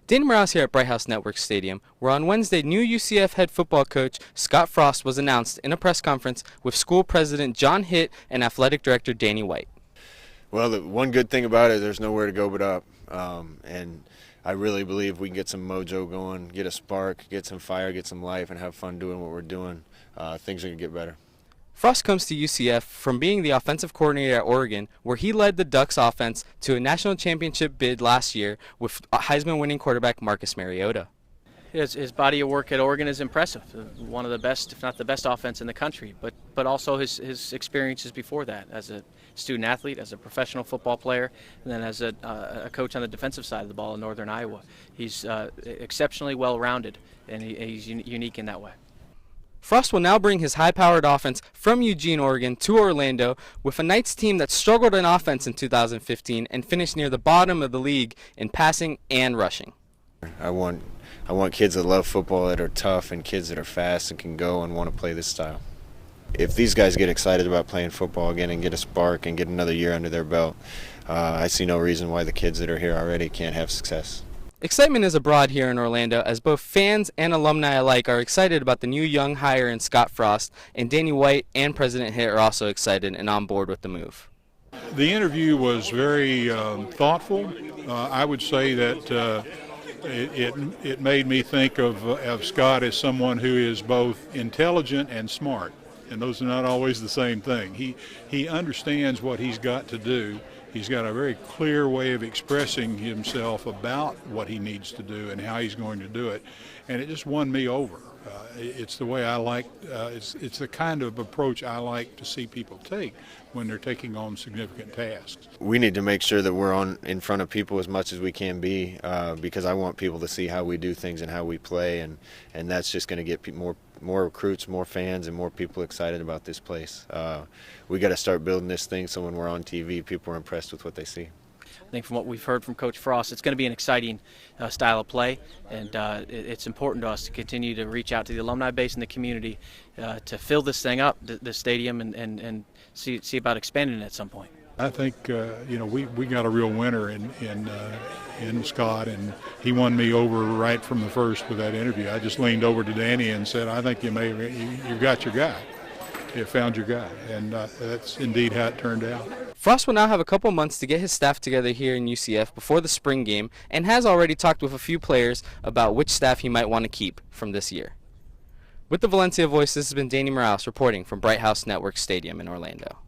Danny Morales here at Bright House Network Stadium, where on Wednesday new UCF head football coach Scott Frost was announced in a press conference with school president John Hitt and athletic director Danny White. Well, the one good thing about it, there's nowhere to go but up. And I really believe we can get some mojo going, get a spark, get some fire, get some life, and have fun doing what we're doing. Things are going to get better. Frost comes to UCF from being the offensive coordinator at Oregon, where he led the Ducks offense to a national championship bid last year with Heisman-winning quarterback Marcus Mariota. His body of work at Oregon is impressive. One of the best, if not the best, offense in the country. But also his experiences before that as a student athlete, as a professional football player, and then as a coach on the defensive side of the ball in Northern Iowa. He's exceptionally well-rounded, and he's unique in that way. Frost will now bring his high-powered offense from Eugene, Oregon to Orlando with a Knights team that struggled in offense in 2015 and finished near the bottom of the league in passing and rushing. I want kids that love football, that are tough, and kids that are fast and can go and want to play this style. If these guys get excited about playing football again and get a spark and get another year under their belt, I see no reason why the kids that are here already can't have success. Excitement is abroad here in Orlando as both fans and alumni alike are excited about the new young hire in Scott Frost, and Danny White and President Hitt are also excited and on board with the move. The interview was very thoughtful. I would say that it made me think of Scott as someone who is both intelligent and smart, and those are not always the same thing. He understands what he's got to do. He's got a very clear way of expressing himself about what he needs to do and how he's going to do it, and it just won me over. It's the way I like, it's the kind of approach I like to see people take when they're taking on significant tasks. We need to make sure that we're in front of people as much as we can be, because I want people to see how we do things and how we play, and that's just going to get more recruits, more fans, and more people excited about this place. We got to start building this thing so when we're on TV, people are impressed with what they see. I think from what we've heard from Coach Frost, it's going to be an exciting style of play, and it's important to us to continue to reach out to the alumni base and the community to fill this thing up, the stadium, and see about expanding it at some point. I think we got a real winner in Scott, and he won me over right from the first with that interview. I just leaned over to Danny and said, "I think you got your guy. You found your guy," and that's indeed how it turned out. Frost will now have a couple months to get his staff together here in UCF before the spring game, and has already talked with a few players about which staff he might want to keep from this year. With the Valencia Voice, this has been Danny Morales reporting from Bright House Network Stadium in Orlando.